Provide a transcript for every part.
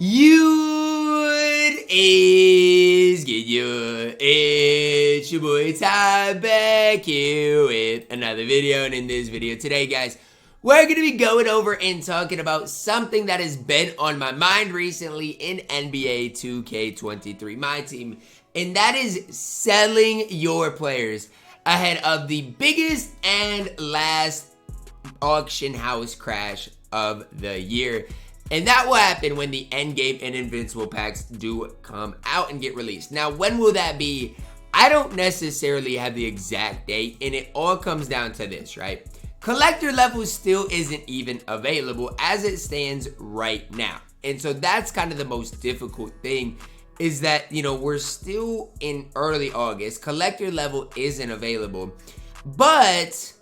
What is good? It's your boy Ty back here with another video, and in this video today, guys, we're going to be going over and talking about something that has been on my mind recently in NBA 2K23 MyTEAM, and that is selling your players ahead of the biggest and last auction house crash of the year. And that will happen when the endgame and invincible packs do come out and get released. Now, when will that be? I don't necessarily have the exact date, and it all comes down to this, right? Collector level still isn't even available as it stands right now. And so that's kind of the most difficult thing, is that, you know, we're still in early August. Collector level isn't available, but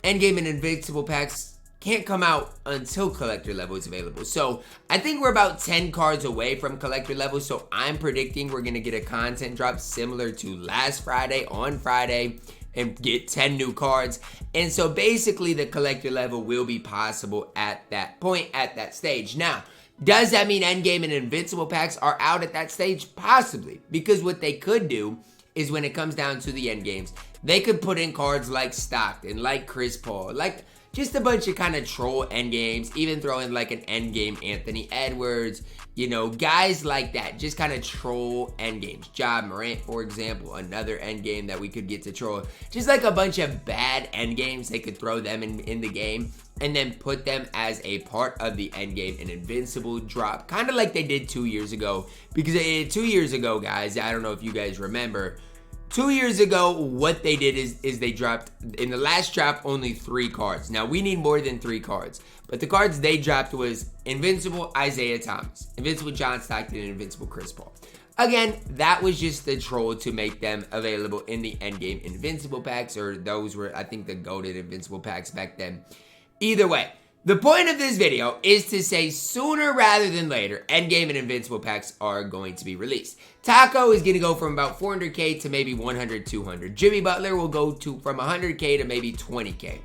endgame and invincible packs can't come out until collector level is available. So I think we're about 10 cards away from collector level. So I'm predicting we're going to get a content drop similar to last Friday on Friday and get 10 new cards. And so basically the collector level will be possible at that point, at that stage. Now, does that mean endgame and invincible packs are out at that stage? Possibly, because what they could do is when it comes down to the endgames, they could put in cards like Stockton, like Chris Paul, like just a bunch of kind of troll endgames, even throw in like an endgame Anthony Edwards, you know, guys like that, just kind of troll endgames. Ja Morant, for example, another endgame that we could get to troll. Just like a bunch of bad endgames, they could throw them in the game and then put them as a part of the endgame and invincible drop, kind of like they did 2 years ago. Because 2 years ago, guys, I don't know if you guys remember, 2 years ago, what they did is they dropped, in the last drop, only 3 cards. Now, we need more than 3 cards. But the cards they dropped was Invincible Isaiah Thomas, Invincible John Stockton, and Invincible Chris Paul. Again, that was just the troll to make them available in the endgame Invincible packs, or those were, I think, the goated Invincible packs back then. Either way, the point of this video is to say sooner rather than later, endgame and invincible packs are going to be released. Taco is going to go from about 400k to maybe 100, 200. Jimmy Butler will go from 100k to maybe 20k.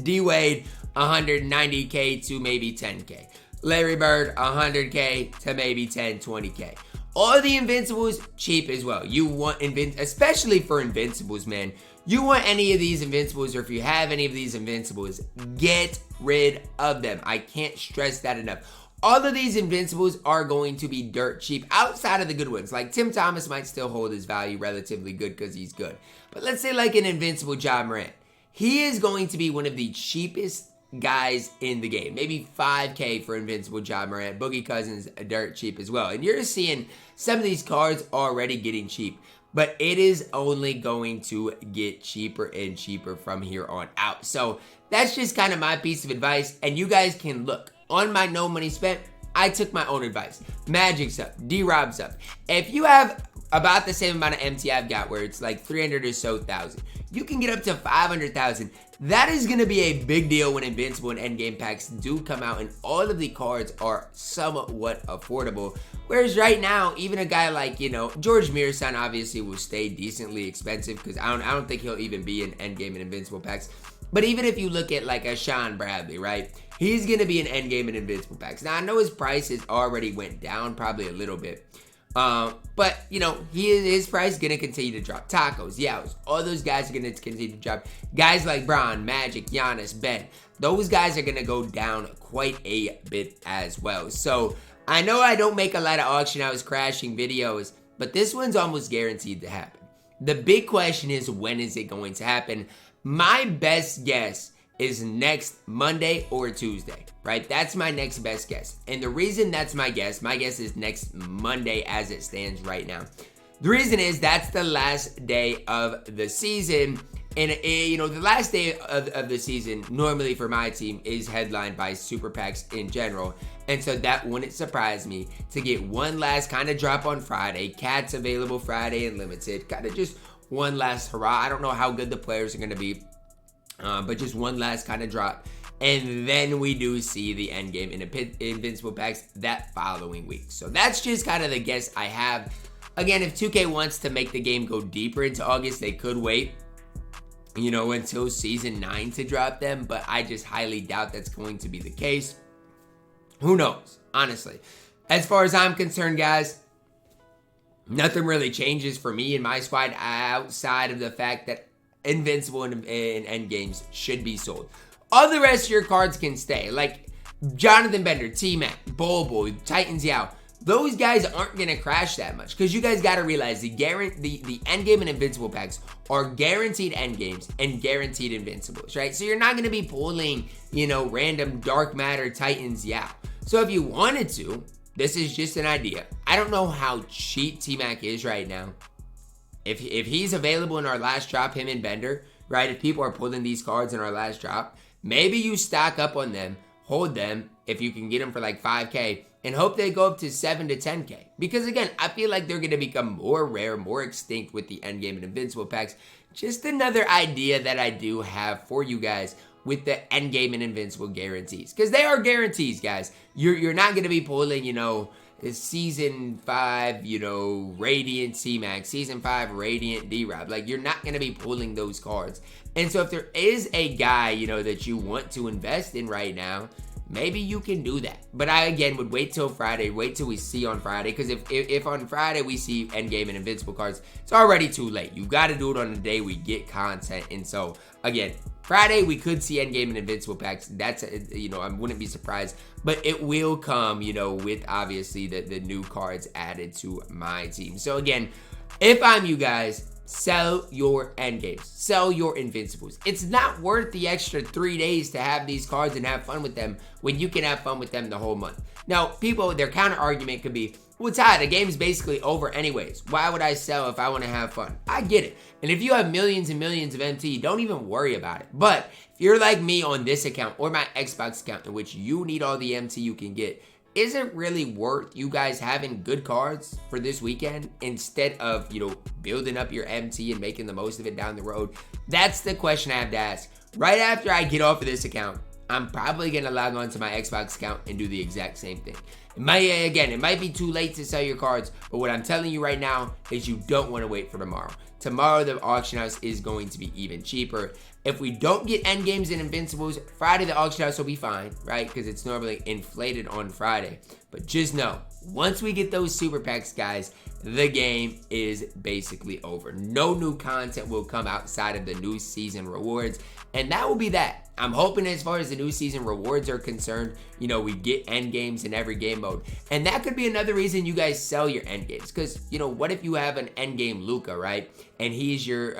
D-Wade, 190k to maybe 10k. Larry Bird, 100k to maybe 10, 20k. All the invincibles, cheap as well. You want, especially for invincibles, man. You want any of these invincibles, or if you have any of these invincibles, get rid of them. I can't stress that enough. All of these invincibles are going to be dirt cheap outside of the good ones. Like Tim Thomas might still hold his value relatively good because he's good. But let's say like an invincible Ja Morant. He is going to be one of the cheapest guys in the game. Maybe 5k for invincible Ja Morant. Boogie Cousins, dirt cheap as well. And you're seeing some of these cards already getting cheap. But it is only going to get cheaper and cheaper from here on out. So that's just kind of my piece of advice. And you guys can look. On my no money spent, I took my own advice. Magic's up. D-Rob's up. If you have about the same amount of MT I've got, where it's like 300 or so thousand, you can get up to 500,000. That is going to be a big deal when Invincible and Endgame packs do come out and all of the cards are somewhat affordable. Whereas right now, even a guy like, you know, George Mearson obviously will stay decently expensive because I don't think he'll even be in Endgame and Invincible packs. But even if you look at like a Sean Bradley, right? He's going to be in Endgame and Invincible packs. Now, I know his price has already went down probably a little bit. But, you know, his price is going to continue to drop. Tacos, Yaos, all those guys are going to continue to drop. Guys like Bron, Magic, Giannis, Ben, those guys are going to go down quite a bit as well. So, I know I don't make a lot of auction house crashing videos, but this one's almost guaranteed to happen. The big question is, when is it going to happen? My best guess is next Monday or Tuesday, right? That's my next best guess. And the reason that's my guess is next Monday as it stands right now. The reason is that's the last day of the season. And, you know, the last day of the season, normally for my team, is headlined by super packs in general. And so that wouldn't surprise me to get one last kind of drop on Friday. Cats available Friday and limited. Kind of just one last hurrah. I don't know how good the players are going to be. But just one last kind of drop. And then we do see the endgame and invincible packs that following week. So that's just kind of the guess I have. Again, if 2K wants to make the game go deeper into August, they could wait, you know, until Season 9 to drop them. But I just highly doubt that's going to be the case. Who knows? Honestly. As far as I'm concerned, guys, nothing really changes for me and my squad outside of the fact that Invincible and Endgames should be sold. All the rest of your cards can stay. Like Jonathan Bender, T-Mac, Boy, Titans Yao. Those guys aren't going to crash that much because you guys got to realize the endgame and Invincible packs are guaranteed endgames and guaranteed Invincibles, right? So you're not going to be pulling, random Dark Matter Titans Yao. So if you wanted to, this is just an idea. I don't know how cheap T-Mac is right now. If he's available in our last drop, him and Bender, right? If people are pulling these cards in our last drop, maybe you stock up on them, hold them if you can get them for like 5K, and hope they go up to 7 to 10K. Because again, I feel like they're going to become more rare, more extinct with the endgame and Invincible packs. Just another idea that I do have for you guys with the endgame and Invincible guarantees. Because they are guarantees, guys. You're not going to be pulling, Season 5, Radiant C-Max, Season 5 Radiant D-Rob. Like, you're not going to be pulling those cards. And so if there is a guy, that you want to invest in right now, maybe you can do that. But I, again, would wait till Friday. Wait till we see on Friday. Because if on Friday we see endgame and Invincible cards, it's already too late. You got to do it on the day we get content. And so, again, Friday we could see endgame and Invincible packs. That's, I wouldn't be surprised. But it will come, with obviously the new cards added to my team. So, again, if I'm you guys, sell your endgames, sell your Invincibles. It's not worth the extra 3 days to have these cards and have fun with them when you can have fun with them the whole month. Now, people, their counter argument could be, well, Ty, the game's basically over anyways. Why would I sell if I want to have fun? I get it. And if you have millions and millions of MT, don't even worry about it. But if you're like me on this account or my Xbox account in which you need all the MT you can get, is it really worth you guys having good cards for this weekend instead of, building up your MT and making the most of it down the road? That's the question I have to ask. Right after I get off of this account, I'm probably going to log on to my Xbox account and do the exact same thing. It might be too late to sell your cards, but what I'm telling you right now is you don't want to wait for tomorrow. Tomorrow, the auction house is going to be even cheaper. If we don't get endgames and Invincibles, Friday the auction house will be fine, right? Because it's normally inflated on Friday. But just know, once we get those super packs, guys, the game is basically over. No new content will come outside of the new season rewards, and that will be that. I'm hoping as far as the new season rewards are concerned, we get end games in every game mode. And that could be another reason you guys sell your end games. Because, what if you have an end game Luca, right? And he's your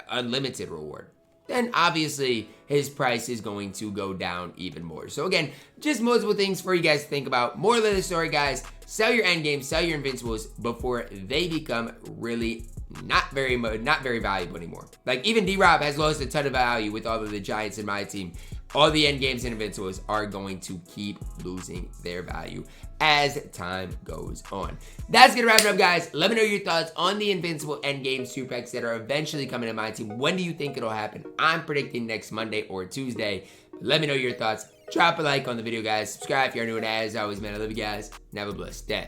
unlimited reward. Then obviously his price is going to go down even more. So again, just multiple things for you guys to think about. Moral of the story, guys, sell your end games, sell your Invincibles before they become really not very valuable anymore. Like even D-Rob has lost a ton of value with all of the Giants in my team. All the end games and Invincibles are going to keep losing their value as time goes on. That's gonna wrap it up, guys. Let me know your thoughts on the Invincible endgame super packs that are eventually coming to my team. When do you think it'll happen? I'm predicting next Monday or Tuesday. Let me know your thoughts. Drop a like on the video, guys. Subscribe if you're new, and as always, man, I love you guys, and have a blessed day.